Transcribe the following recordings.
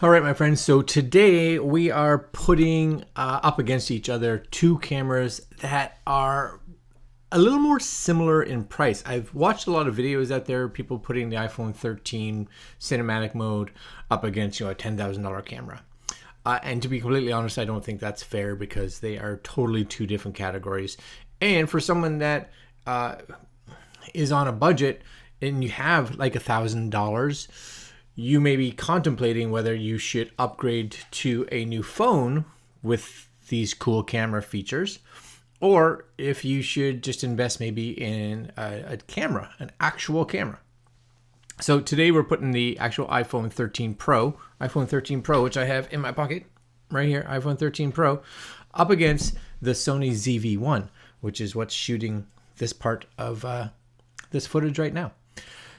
All right, my friends. So today we are putting up against each other two cameras that are a little more similar in price. I've watched a lot of videos out there, people putting the iPhone 13 cinematic mode up against, a $10,000 camera. And to be completely honest, I don't think that's fair because they are totally two different categories. And for someone that is on a budget and you have like $1,000, you may be contemplating whether you should upgrade to a new phone with these cool camera features, or if you should just invest maybe in a camera, an actual camera. So today we're putting the actual iPhone 13 Pro, which I have in my pocket right here, iPhone 13 Pro, up against the Sony ZV-1, which is what's shooting this part of this footage right now.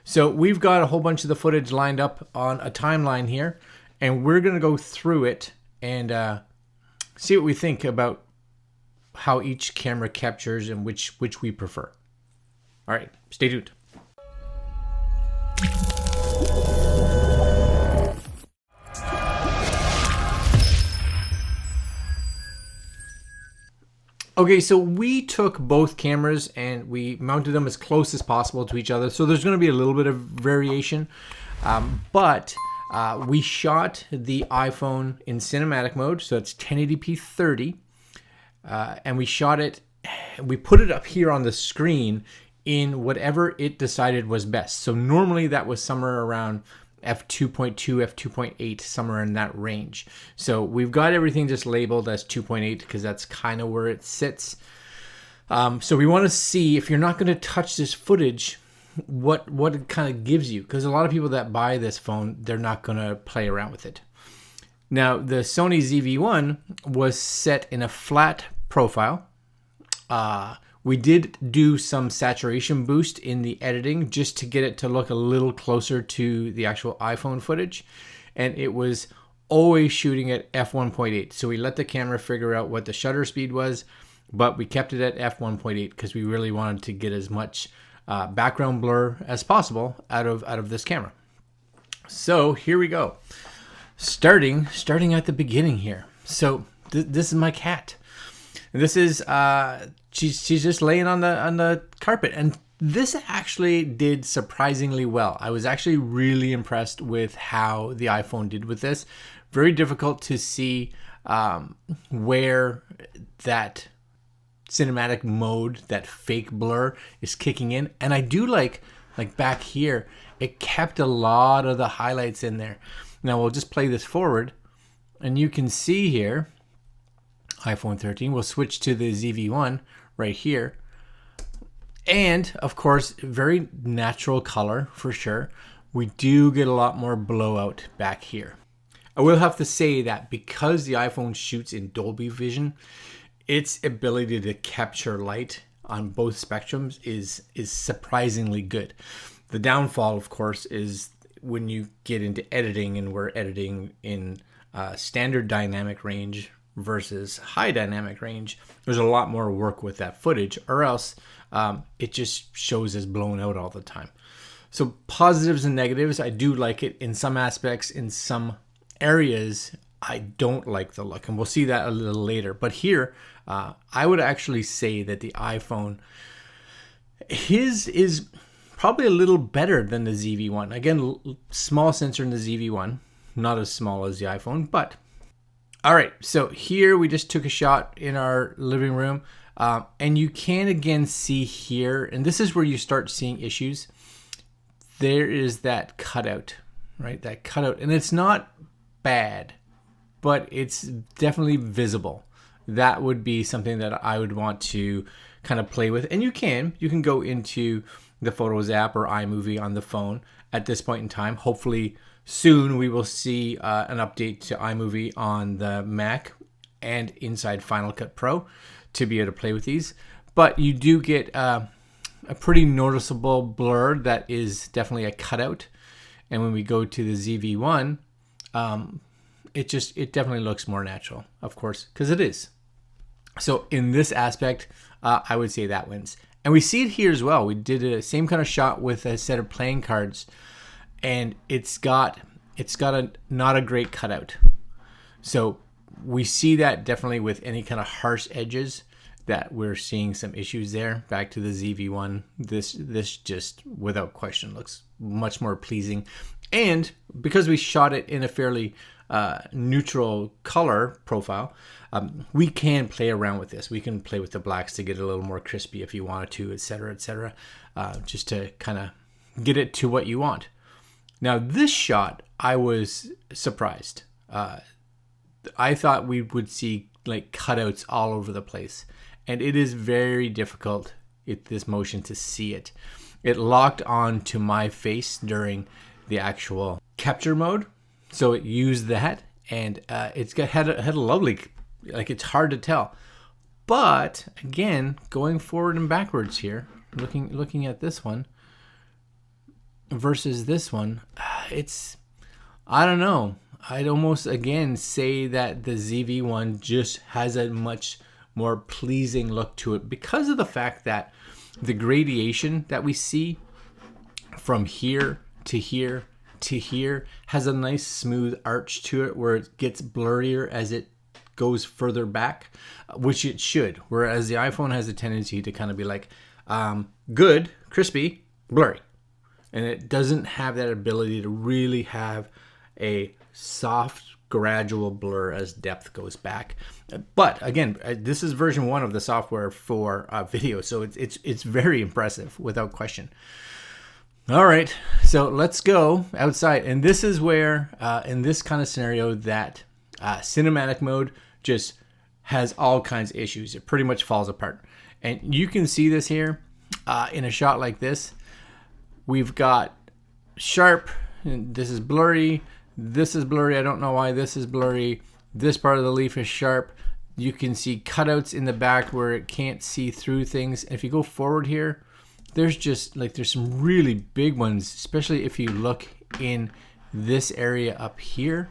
So we've got a whole bunch of the footage lined up on a timeline here, and we're going to go through it and see what we think about how each camera captures and which we prefer. All right, stay tuned. Okay, so we took both cameras and we mounted them as close as possible to each other. So there's going to be a little bit of variation, but we shot the iPhone in cinematic mode, so it's 1080p 30, and we put it up here on the screen in whatever it decided was best. So normally that was somewhere around f2.2, f2.8, somewhere in that range. So we've got everything just labeled as 2.8 because that's kind of where it sits. So we want to see, if you're not going to touch this footage, what it kind of gives you, because a lot of people that buy this phone, they're not going to play around with it. Now, the Sony ZV-1 was set in a flat profile. We did do some saturation boost in the editing just to get it to look a little closer to the actual iPhone footage. And it was always shooting at f1.8. So we let the camera figure out what the shutter speed was, but we kept it at f1.8 because we really wanted to get as much background blur as possible out of this camera. So here we go. Starting at the beginning here. So this is my cat. And this is she's just laying on the carpet, and this actually did surprisingly well. I was actually really impressed with how the iPhone did with this. Very difficult to see where that cinematic mode, that fake blur, is kicking in, and I do like back here, it kept a lot of the highlights in there. Now we'll just play this forward, and you can see here. iPhone 13. We'll switch to the ZV-1 right here. And of course, very natural color for sure. We do get a lot more blowout back here. I will have to say that because the iPhone shoots in Dolby Vision, its ability to capture light on both spectrums is surprisingly good. The downfall, of course, is when you get into editing, and we're editing in standard dynamic range versus high dynamic range. There's a lot more work with that footage, or else it just shows as blown out all the time. So positives and negatives. I do like it in some aspects. In some areas, I don't like the look, and we'll see that a little later. But here, I would actually say that the iPhone, his is probably a little better than the ZV-1. Again, small sensor in the ZV-1, not as small as the iPhone, but all right, so here we just took a shot in our living room, and you can again see here, and this is where you start seeing issues. There is that cutout, right? That cutout, and it's not bad, but it's definitely visible. That would be something that I would want to kind of play with, and you can go into the Photos app or iMovie on the phone at this point in time. Hopefully soon we will see an update to iMovie on the Mac and inside Final Cut Pro to be able to play with these. But you do get a pretty noticeable blur that is definitely a cutout. And when we go to the ZV-1, it definitely looks more natural, of course, because it is. So in this aspect, I would say that wins. And we see it here as well. We did the same kind of shot with a set of playing cards, and it's got it's got not a great cutout. So we see that definitely with any kind of harsh edges, that we're seeing some issues there. Back to the ZV-1, this just without question looks much more pleasing. And because we shot it in a fairly neutral color profile, we can play around with this. We can play with the blacks to get it a little more crispy if you wanted to, etc., just to kind of get it to what you want. Now this shot, I was surprised. I thought we would see like cutouts all over the place, and it is very difficult with this motion to see it. It locked on to my face during the actual capture mode, so it used that, and it's had a lovely, like, it's hard to tell. But again, going forward and backwards here, looking at this one versus this one, it's, I don't know. I'd almost again say that the ZV-1 just has a much more pleasing look to it because of the fact that the gradation that we see from here to here to here has a nice smooth arch to it, where it gets blurrier as it goes further back, which it should. Whereas the iPhone has a tendency to kind of be like, good, crispy, blurry. And it doesn't have that ability to really have a soft, gradual blur as depth goes back. But again, this is version 1 of the software for video, so it's very impressive without question. All right, so let's go outside, and this is where in this kind of scenario that cinematic mode just has all kinds of issues. It pretty much falls apart, and you can see this here in a shot like this. We've got sharp, and this is blurry. This is blurry. I don't know why this is blurry. This part of the leaf is sharp. You can see cutouts in the back where it can't see through things. If you go forward here, there's just like, there's some really big ones, especially if you look in this area up here,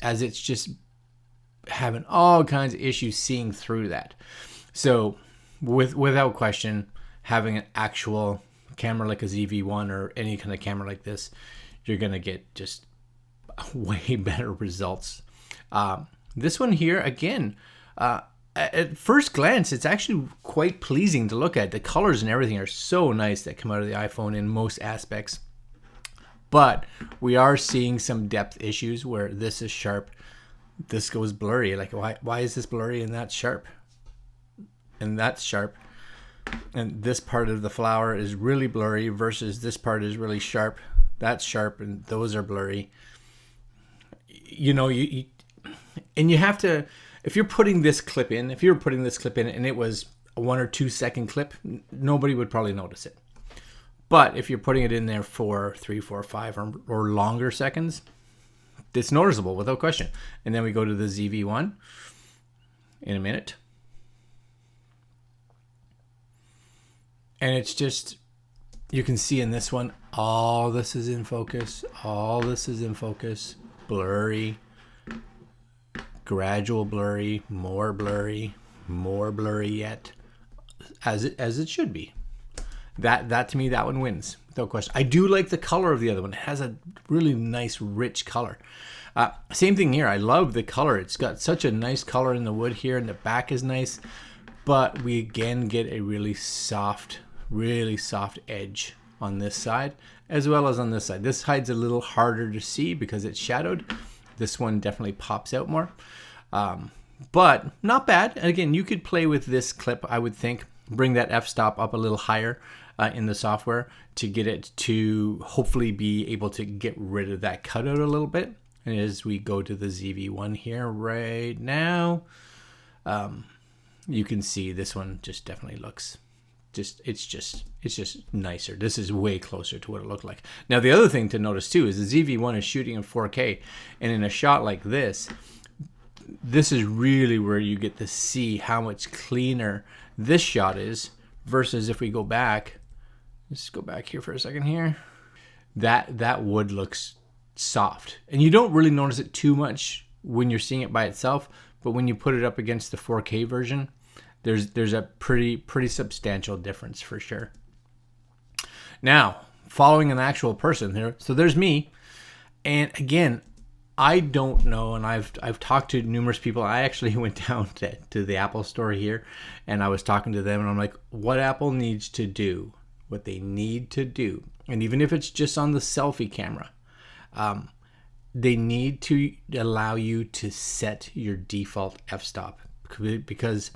as it's just having all kinds of issues seeing through that. So without question, having an actual camera like a ZV-1 or any kind of camera like this, you're gonna get just way better results. This one here, again, at first glance, it's actually quite pleasing to look at. The colors and everything are so nice that come out of the iPhone in most aspects. But we are seeing some depth issues where this is sharp, this goes blurry. Like, why is this blurry and that's sharp? And that's sharp. And this part of the flower is really blurry versus this part is really sharp. That's sharp and those are blurry. You know, and you have to, if you're putting this clip in, and it was a 1 or 2 second clip, nobody would probably notice it. But if you're putting it in there for 3, 4, 5 or longer seconds, it's noticeable without question. And then we go to the ZV-1 in a minute. And it's just, you can see in this one, all this is in focus, all this is in focus, blurry, gradual blurry, more blurry yet, as it should be. That to me, that one wins without question. I do like the color of the other one. It has a really nice rich color. Same thing here. I love the color. It's got such a nice color in the wood here, and the back is nice, but we again get a really soft edge on this side as well as on this side. This side's a little harder to see because it's shadowed. This one definitely pops out more, but not bad. And again, you could play with this clip, I would think, bring that f-stop up a little higher in the software to get it to hopefully be able to get rid of that cutout a little bit. And as we go to the ZV-1 here right now, you can see this one just definitely looks it's just nicer. This is way closer to what it looked like. Now the other thing to notice too is the ZV-1 is shooting in 4K, and in a shot like this is really where you get to see how much cleaner this shot is versus if we go back. Let's go back here for a second here. That wood looks soft, and you don't really notice it too much when you're seeing it by itself, but when you put it up against the 4K version, there's a pretty substantial difference for sure. Now, following an actual person here, so there's me, And again, I don't know, and I've talked to numerous people. I actually went down to the Apple store here, and I was talking to them, and I'm like, what Apple needs to do, what they need to do, and even if it's just on the selfie camera, they need to allow you to set your default f-stop, because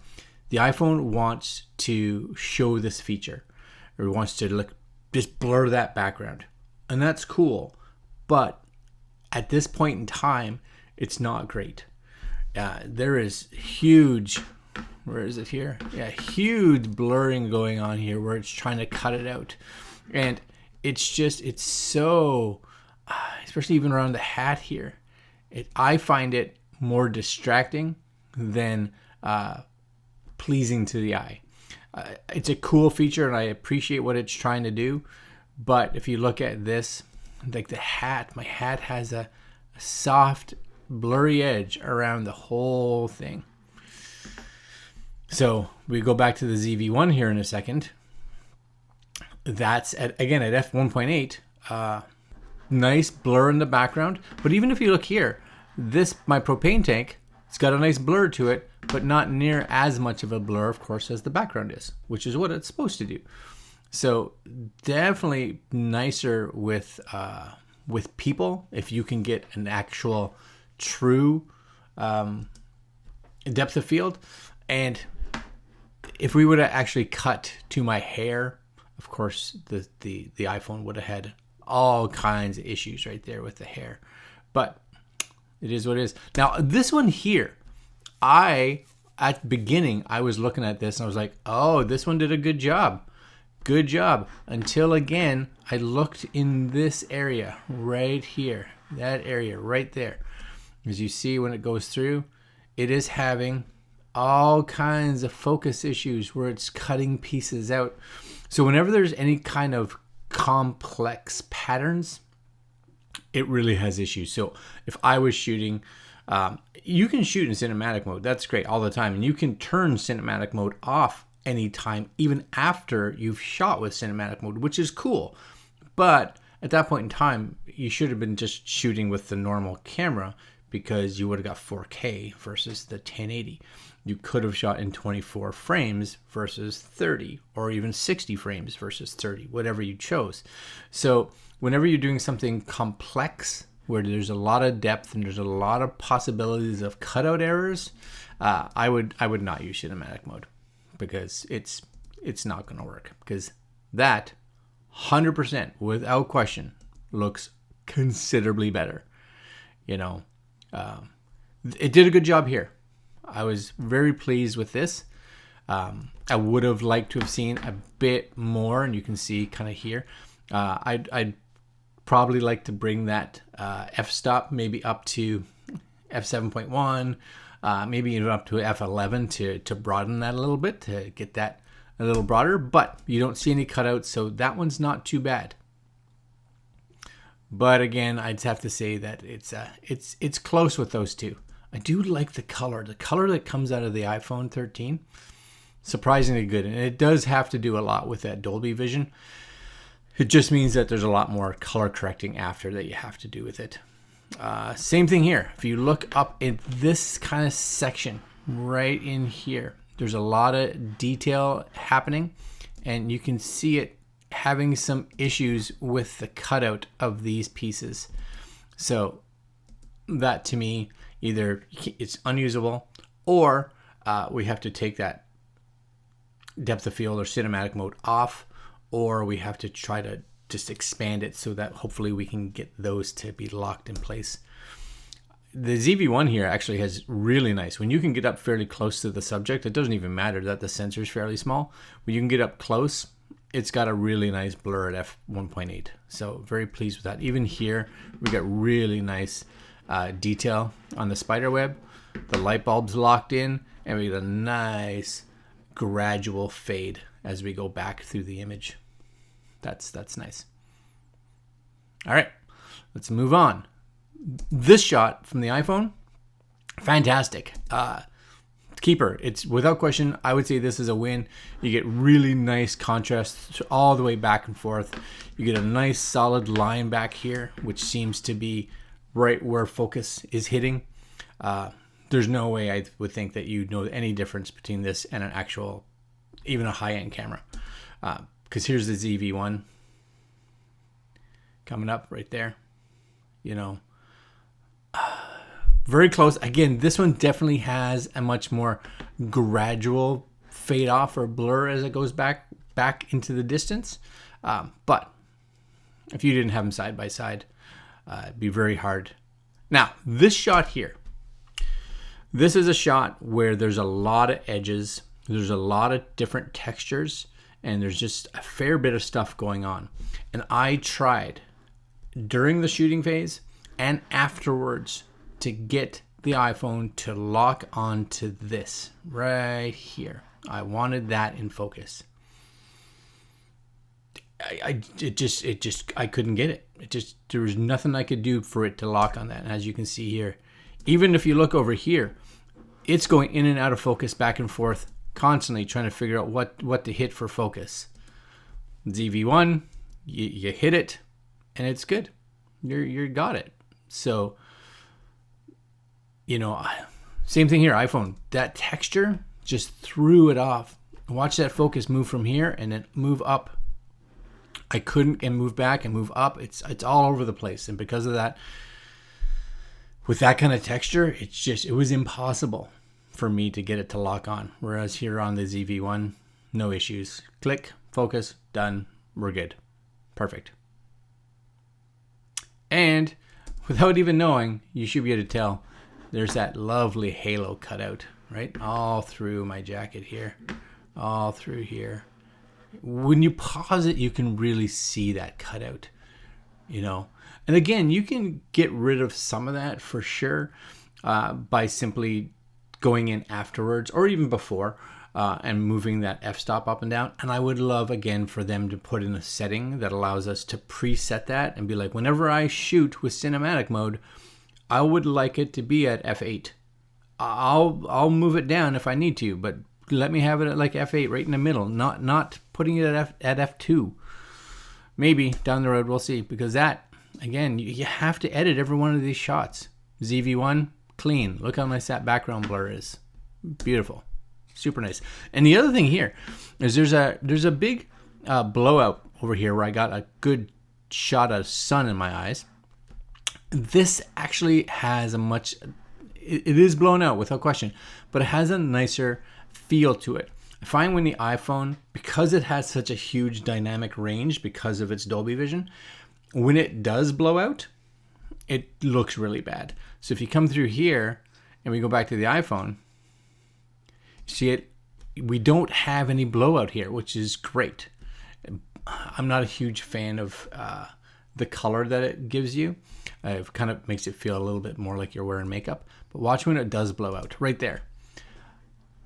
the iPhone wants to show this feature, or wants to just blur that background, and that's cool, but at this point in time, it's not great. There is huge, where is it here? Yeah, huge blurring going on here where it's trying to cut it out. And it's so, especially even around the hat here, I find it more distracting than pleasing to the eye. It's a cool feature and I appreciate what it's trying to do. But if you look at this, like the hat, my hat has a soft, blurry edge around the whole thing. So we go back to the ZV-1 here in a second. That's again at f1.8, nice blur in the background. But even if you look here, my propane tank, it's got a nice blur to it, but not near as much of a blur, of course, as the background is, which is what it's supposed to do. So definitely nicer with people if you can get an actual true depth of field. And if we would have actually cut to my hair, of course the iPhone would have had all kinds of issues right there with the hair. But it is what it is. Now this one here, at the beginning I was looking at this and I was like, oh, this one did a good job. Good job. Until again, I looked in this area right here, that area right there. As you see, when it goes through, it is having all kinds of focus issues where it's cutting pieces out. So whenever there's any kind of complex patterns, it really has issues. So if I was shooting, you can shoot in cinematic mode. That's great all the time. And you can turn cinematic mode off anytime, even after you've shot with cinematic mode, which is cool. But at that point in time, you should have been just shooting with the normal camera, because you would have got 4K versus the 1080. You could have shot in 24 frames versus 30, or even 60 frames versus 30, whatever you chose. So whenever you're doing something complex where there's a lot of depth and there's a lot of possibilities of cutout errors, I would not use cinematic mode, because it's not going to work, because that 100% without question looks considerably better. It did a good job here. I was very pleased with this. I would have liked to have seen a bit more, and you can see kind of here. I'd probably like to bring that f-stop maybe up to f7.1, maybe even up to f11 to broaden that a little bit, to get that a little broader. But you don't see any cutouts, so that one's not too bad. But again, I'd have to say that it's close with those two. I do like the color. The color that comes out of the iPhone 13, surprisingly good. And it does have to do a lot with that Dolby Vision. It just means that there's a lot more color correcting after that you have to do with it. Same thing here. If you look up in this kind of section right in here, there's a lot of detail happening, and you can see it having some issues with the cutout of these pieces. So that, to me, either it's unusable, or we have to take that depth of field or cinematic mode off, or we have to try to just expand it so that hopefully we can get those to be locked in place. The ZV-1 here actually has really nice, when you can get up fairly close to the subject, it doesn't even matter that the sensor is fairly small. When you can get up close, it's got a really nice blur at f1.8. So very pleased with that. Even here, we got really nice detail on the spider web. The light bulb's locked in, and we get a nice gradual fade as we go back through the image. That's nice. All right, let's move on. This shot from the iPhone, fantastic. Keeper, it's without question, I would say this is a win. You get really nice contrast all the way back and forth. You get a nice solid line back here, which seems to be right where focus is hitting. There's no way I would think that you know any difference between this and an actual, even a high-end camera. Because here's the ZV-1 coming up right there, you know, very close. Again, this one definitely has a much more gradual fade off or blur as it goes back into the distance. But if you didn't have them side by side, it'd be very hard. Now, this shot here, this is a shot where there's a lot of edges, there's a lot of different textures, and there's just a fair bit of stuff going on. And I tried during the shooting phase and afterwards to get the iPhone to lock onto this right here. I wanted that in focus. I couldn't get it. There was nothing I could do for it to lock on that. And as you can see here, even if you look over here, it's going in and out of focus, back and forth, constantly trying to figure out what to hit for focus. ZV-1, you hit it, and it's good. You got it. So, you know, same thing here. iPhone, that texture just threw it off. Watch that focus move from here and then move up. I couldn't, and move back and move up. It's all over the place, and because of that, with that kind of texture, it was impossible for me to get it to lock on. Whereas here on the ZV-1, no issues. Click, focus, done. We're good. Perfect. And without even knowing, you should be able to tell there's that lovely halo cutout, right? All through my jacket here, all through here. When you pause it, you can really see that cutout, you know. And again, you can get rid of some of that for sure by simply going in afterwards or even before and moving that f-stop up and down. And I would love, again, for them to put in a setting that allows us to preset that and be like, whenever I shoot with cinematic mode, I would like it to be at f8. I'll move it down if I need to, but let me have it at like f8 right in the middle, not putting it at f2. Maybe down the road, we'll see, because that, again, you have to edit every one of these shots. ZV-1, clean. Look how nice that background blur is. Beautiful. Super nice. And the other thing here is there's a big blowout over here where I got a good shot of sun in my eyes. This actually has a much, it is blown out without question, but it has a nicer feel to it. I find when the iPhone, because it has such a huge dynamic range because of its Dolby Vision, when it does blow out, it looks really bad. So if you come through here and we go back to the iPhone, see it, we don't have any blowout here, which is great. I'm not a huge fan of the color that it gives you. It kind of makes it feel a little bit more like you're wearing makeup. But watch when it does blow out, right there.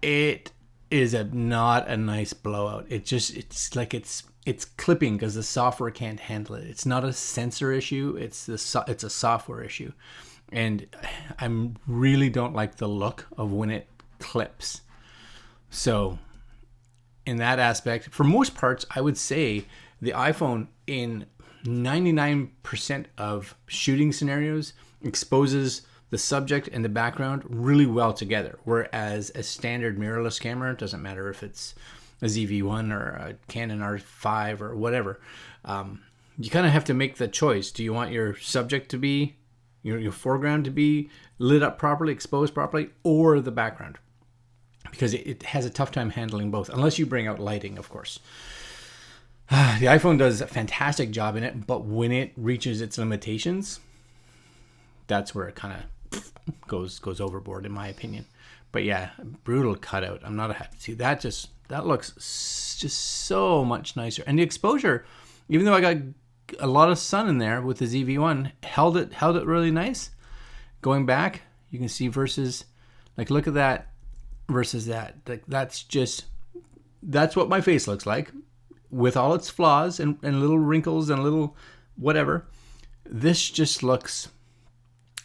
It is not a nice blowout. It's like it's clipping because the software can't handle it. It's not a sensor issue. It's a software issue, and I really don't like the look of when it clips. So, in that aspect, for most parts, I would say the iPhone in 99% of shooting scenarios exposes the subject and the background really well together, whereas a standard mirrorless camera, it doesn't matter if it's a ZV-1 or a Canon R5 or whatever, you kind of have to make the choice. Do you want your subject to be, your foreground to be lit up properly, exposed properly, or the background? Because it has a tough time handling both, unless you bring out lighting, of course. The iPhone does a fantastic job in it, but when it reaches its limitations, that's where it kind of goes overboard, in my opinion. But yeah, brutal cutout. I'm not happy to see that. That looks just so much nicer. And the exposure, even though I got a lot of sun in there with the ZV-1, held it really nice. Going back, you can see versus, like, look at that versus that. Like, that's what my face looks like with all its flaws and little wrinkles and little whatever. This just looks,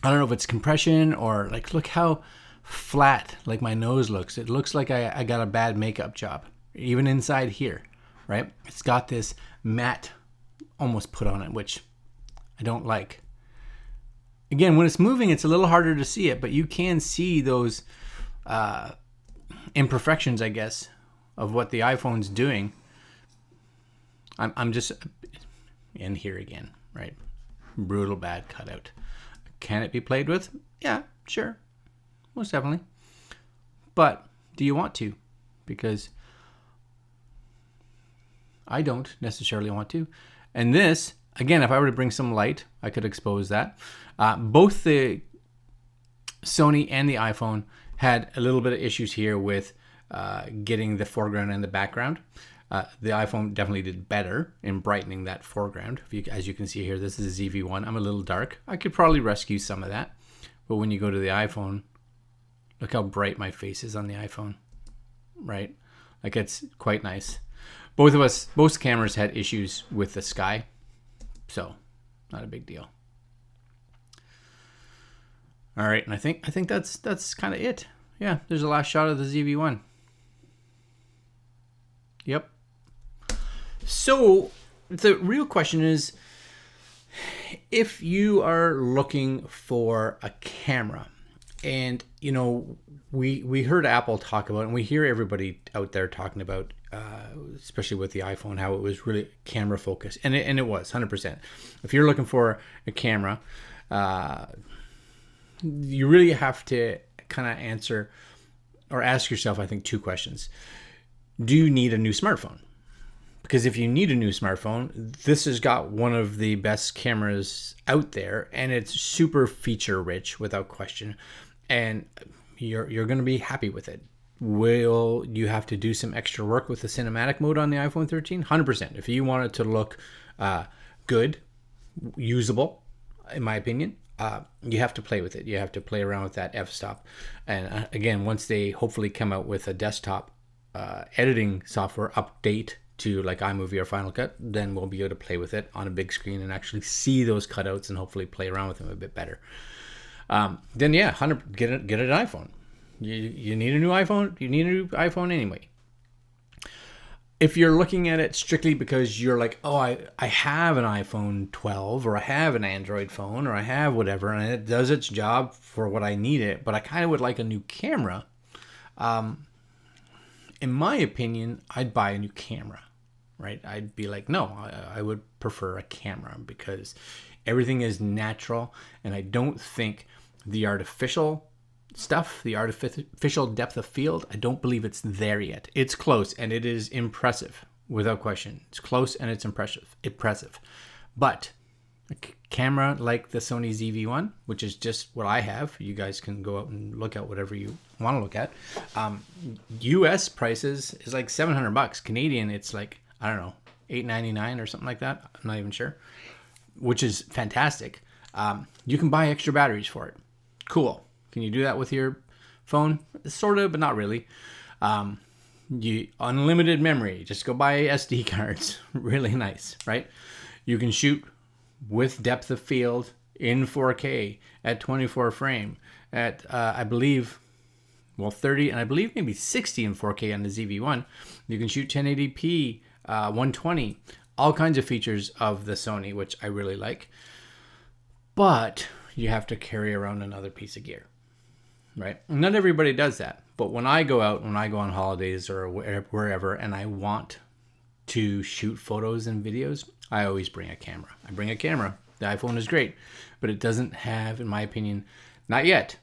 I don't know if it's compression or, like, look how flat like my nose looks. It looks like I got a bad makeup job, even inside here, right? It's got this matte almost put on it, which I don't like. again, when it's moving, it's a little harder to see it, but you can see those imperfections, I guess, of what the iPhone's doing. I'm just in here again, right? Brutal bad cutout. Can it be played with? Yeah, sure. Most definitely. But do you want to? Because I don't necessarily want to. And this, again, if I were to bring some light, I could expose that. Both the Sony and the iPhone had a little bit of issues here with getting the foreground and the background. The iPhone definitely did better in brightening that foreground. As you can see here, this is a ZV-1. I'm a little dark. I could probably rescue some of that. But when you go to the iPhone, look how bright my face is on the iPhone, right? Like, it's quite nice. Both cameras had issues with the sky, so not a big deal. All right, and I think that's kind of it. Yeah, there's the last shot of the ZV-1. Yep. So the real question is, if you are looking for a camera, and you know, we heard Apple talk about it, and we hear everybody out there talking about, especially with the iPhone, how it was really camera focused, and it was 100%. If you're looking for a camera, you really have to kind of answer or ask yourself, I think, two questions. Do you need a new smartphone? Because if you need a new smartphone, this has got one of the best cameras out there, and it's super feature rich without question, and you're going to be happy with it. Will you have to do some extra work with the cinematic mode on the iPhone 13? 100%. If you want it to look good, usable, in my opinion, you have to play with it. You have to play around with that f-stop. And again, once they hopefully come out with a desktop editing software update to like iMovie or Final Cut, then we'll be able to play with it on a big screen and actually see those cutouts and hopefully play around with them a bit better. Then yeah, get an iPhone. You need a new iPhone. You need a new iPhone anyway. If you're looking at it strictly because you're like, oh, I have an iPhone 12 or I have an Android phone or I have whatever, and it does its job for what I need it, but I kind of would like a new camera. In my opinion, I'd buy a new camera, right? I'd be like, no, I would prefer a camera because everything is natural, and I don't think the artificial stuff, the artificial depth of field, I don't believe it's there yet. It's close, and it is impressive, without question. It's close, and it's impressive. But a camera like the Sony ZV-1, which is just what I have, you guys can go out and look at whatever you want to look at. US prices is like $700. Canadian, it's like, I don't know, $8.99 or something like that. I'm not even sure, which is fantastic. You can buy extra batteries for it. Cool. Can you do that with your phone? Sort of, but not really. Unlimited memory. Just go buy SD cards. Really nice, right? You can shoot with depth of field in 4K at 24 frame at, I believe, 30, and I believe maybe 60 in 4K on the ZV-1. You can shoot 1080p, 120, all kinds of features of the Sony, which I really like. But you have to carry around another piece of gear, right? Not everybody does that. But when I go out, when I go on holidays or wherever, and I want to shoot photos and videos, I always bring a camera. I bring a camera. The iPhone is great, but it doesn't have, in my opinion, not yet,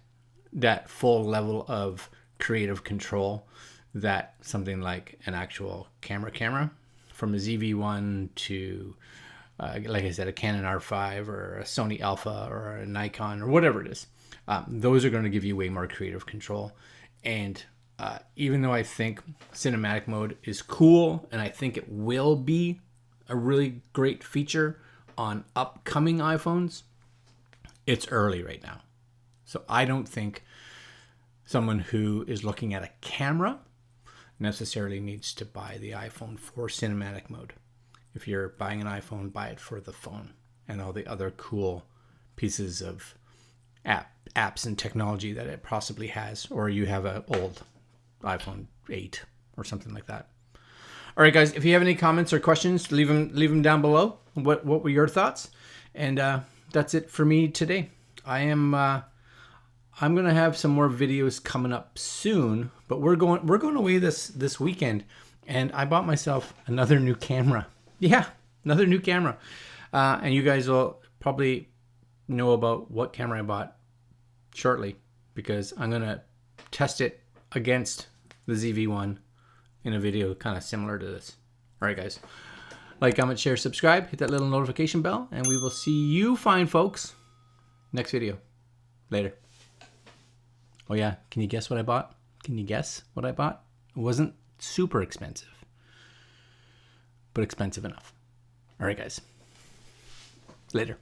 that full level of creative control that something like an actual camera from a ZV-1 to, like I said, a Canon R5 or a Sony Alpha or a Nikon or whatever it is. Those are going to give you way more creative control. And even though I think cinematic mode is cool, and I think it will be a really great feature on upcoming iPhones, it's early right now. So I don't think someone who is looking at a camera necessarily needs to buy the iPhone for cinematic mode. If you're buying an iPhone, buy it for the phone and all the other cool pieces of apps and technology that it possibly has, or you have an old iPhone 8 or something like that. All right, guys, if you have any comments or questions, leave them down below. What were your thoughts? And that's it for me today. I'm gonna have some more videos coming up soon, but we're going away this weekend, and I bought myself another new camera. Yeah, another new camera, and you guys will probably know about what camera I bought shortly, because I'm gonna test it against the ZV-1 in a video kind of similar to this. All right, guys, like, comment, share, subscribe, hit that little notification bell, and we will see you fine folks next video. Later. Oh yeah, can you guess what I bought? Can you guess what I bought? It wasn't super expensive, but expensive enough. All right, guys. Later.